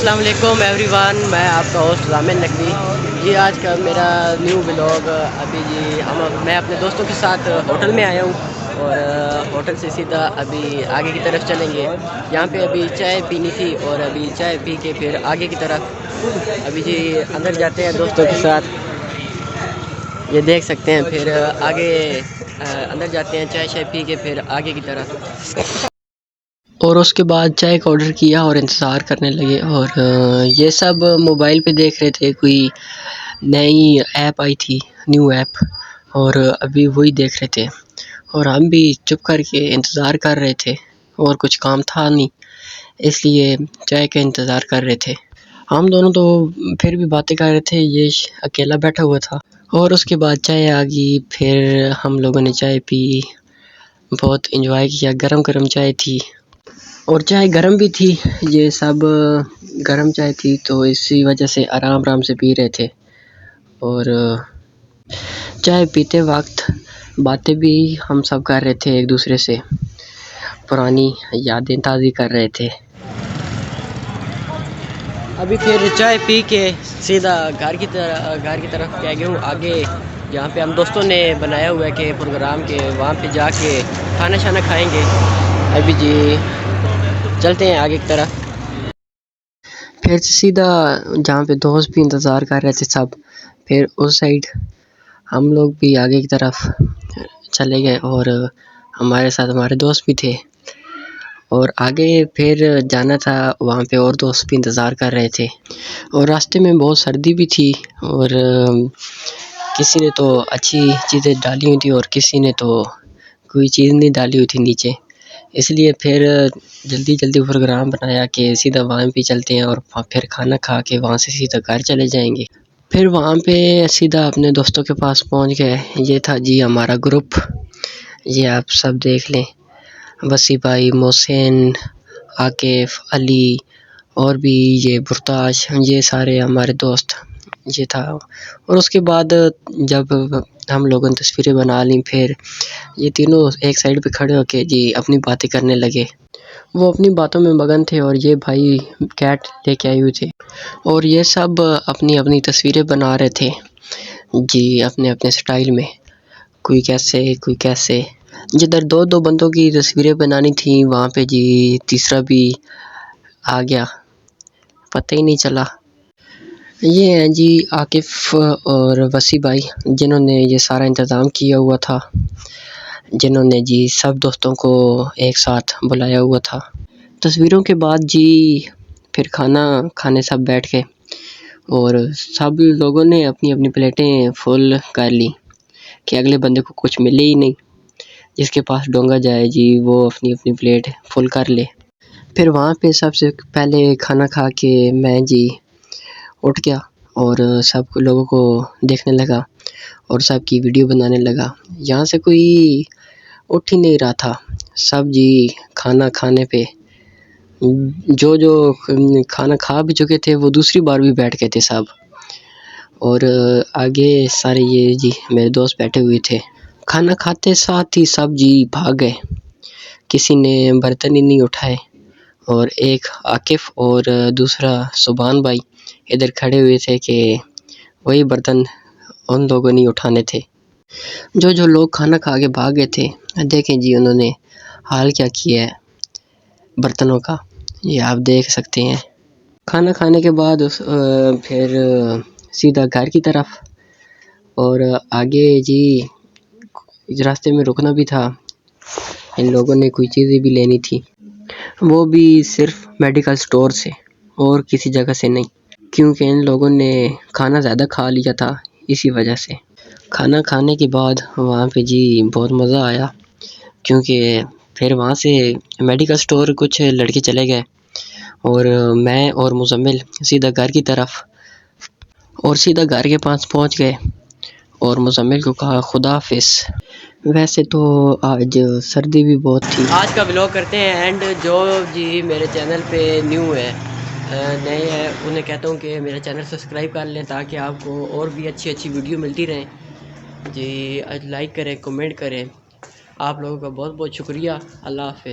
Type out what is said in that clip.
السلام علیکم ایوریون، میں آپ کا ہوسٹ ضامن نقوی جی۔ آج کا میرا نیو بلاگ ابھی جی میں اپنے دوستوں کے ساتھ ہوٹل میں آیا ہوں اور ہوٹل سے سیدھا ابھی آگے کی طرف چلیں گے۔ یہاں پہ ابھی چائے پینی تھی اور ابھی چائے پی کے پھر آگے کی طرف ابھی جی اندر جاتے ہیں دوستوں کے ساتھ، یہ دیکھ سکتے ہیں۔ پھر آگے اندر جاتے ہیں چائے شائے پی کے پھر آگے کی طرف، اور اس کے بعد چائے کا آرڈر کیا اور انتظار کرنے لگے۔ اور یہ سب موبائل پہ دیکھ رہے تھے، کوئی نئی ایپ آئی تھی، نیو ایپ، اور ابھی وہی دیکھ رہے تھے اور ہم بھی چپ کر کے انتظار کر رہے تھے اور کچھ کام تھا نہیں، اس لیے چائے کا انتظار کر رہے تھے۔ ہم دونوں تو پھر بھی باتیں کر رہے تھے، یہ اکیلا بیٹھا ہوا تھا۔ اور اس کے بعد چائے آ گئی، پھر ہم لوگوں نے چائے پی، بہت انجوائے کیا۔ گرم گرم چائے تھی اور چائے گرم بھی تھی، یہ سب گرم چائے تھی تو اسی وجہ سے آرام آرام سے پی رہے تھے۔ اور چائے پیتے وقت باتیں بھی ہم سب کر رہے تھے، ایک دوسرے سے پرانی یادیں تازی کر رہے تھے۔ ابھی پھر چائے پی کے سیدھا گھر کی طرف کہہ گیا ہوں آگے، جہاں پہ ہم دوستوں نے بنایا ہوا ہے کہ پروگرام کے وہاں پہ جا کے کھانا شانا کھائیں گے۔ ابھی جی چلتے ہیں آگے کی طرف، پھر سیدھا جہاں پہ دوست بھی انتظار کر رہے تھے سب، پھر اس سائڈ ہم لوگ بھی آگے کی طرف چلے گئے اور ہمارے ساتھ ہمارے دوست بھی تھے اور آگے پھر جانا تھا، وہاں پہ اور دوست بھی انتظار کر رہے تھے۔ اور راستے میں بہت سردی بھی تھی اور کسی نے تو اچھی چیزیں ڈالی ہوئی تھی اور کسی نے تو کوئی چیز نہیں ڈالی ہوئی تھی نیچے، اس لیے پھر جلدی پروگرام بنایا کہ سیدھا وہاں پہ چلتے ہیں اور پھر کھانا کھا کے وہاں سے سیدھا گھر چلے جائیں گے۔ پھر وہاں پہ سیدھا اپنے دوستوں کے پاس پہنچ گئے۔ یہ تھا جی ہمارا گروپ، یہ آپ سب دیکھ لیں، وسیع بھائی، محسن، عاقف، علی اور بھی یہ برتاش، یہ سارے ہمارے دوست یہ تھا۔ اور اس کے بعد جب ہم لوگوں نے تصویریں بنا لیں، پھر یہ تینوں ایک سائڈ پہ کھڑے ہو کے جی اپنی باتیں کرنے لگے، وہ اپنی باتوں میں مگن تھے اور یہ بھائی کیٹ لے کے آئے ہوئے تھے اور یہ سب اپنی اپنی تصویریں بنا رہے تھے جی اپنے اپنے سٹائل میں، کوئی کیسے کوئی کیسے۔ جدھر دو بندوں کی تصویریں بنانی تھیں وہاں پہ جی تیسرا بھی آ گیا، پتہ ہی نہیں چلا۔ یہ ہیں جی عاقف اور وسیع بھائی، جنہوں نے یہ سارا انتظام کیا ہوا تھا، جنہوں نے جی سب دوستوں کو ایک ساتھ بلایا ہوا تھا۔ تصویروں کے بعد جی پھر کھانا کھانے سب بیٹھ گئے اور سب لوگوں نے اپنی اپنی پلیٹیں فل کر لی کہ اگلے بندے کو کچھ ملے ہی نہیں، جس کے پاس ڈونگا جائے جی وہ اپنی اپنی پلیٹ فل کر لے۔ پھر وہاں پہ سب سے پہلے کھانا کھا کے میں جی اٹھ گیا اور سب لوگوں کو دیکھنے لگا اور سب کی ویڈیو بنانے لگا۔ یہاں سے کوئی اٹھ ہی نہیں رہا تھا، سب جی کھانا کھانے پہ جو کھانا کھا بھی چکے تھے وہ دوسری بار بھی بیٹھ گئے تھے سب، اور آگے سارے یہ جی میرے دوست بیٹھے ہوئے تھے۔ کھانا کھاتے ساتھ ہی سب جی بھاگ گئے، کسی نے برتن ہی نہیں اٹھائے، اور ایک عاقف اور دوسرا سبحان بھائی ادھر کھڑے ہوئے تھے کہ وہی برتن ان لوگوں نے اٹھانے تھے۔ جو لوگ کھانا کھا کے بھاگ گئے تھے، دیکھیں جی انہوں نے حال کیا کیا ہے برتنوں کا، یہ آپ دیکھ سکتے ہیں۔ کھانا کھانے کے بعد پھر سیدھا گھر کی طرف، اور آگے جی راستے میں رکنا بھی تھا، ان لوگوں نے کوئی چیزیں بھی لینی تھی، وہ بھی صرف میڈیکل سٹور سے اور کسی جگہ سے نہیں، کیونکہ ان لوگوں نے کھانا زیادہ کھا لیا تھا، اسی وجہ سے۔ کھانا کھانے کے بعد وہاں پہ جی بہت مزہ آیا، کیونکہ پھر وہاں سے میڈیکل سٹور کچھ لڑکے چلے گئے اور میں اور مزمل سیدھا گھر کی طرف، اور سیدھا گھر کے پاس پہنچ گئے اور مزمل کو کہا خدا حافظ۔ ویسے تو آج سردی بھی بہت تھی۔ آج کا ولاگ کرتے ہیں اینڈ، جو جی میرے چینل پہ نیو ہے، نئے ہیں، انہیں کہتا ہوں کہ میرا چینل سبسکرائب کر لیں تاکہ آپ کو اور بھی اچھی ویڈیو ملتی رہیں جی۔ لائک کریں، کمنٹ کریں، آپ لوگوں کا بہت بہت شکریہ۔ اللہ حافظ۔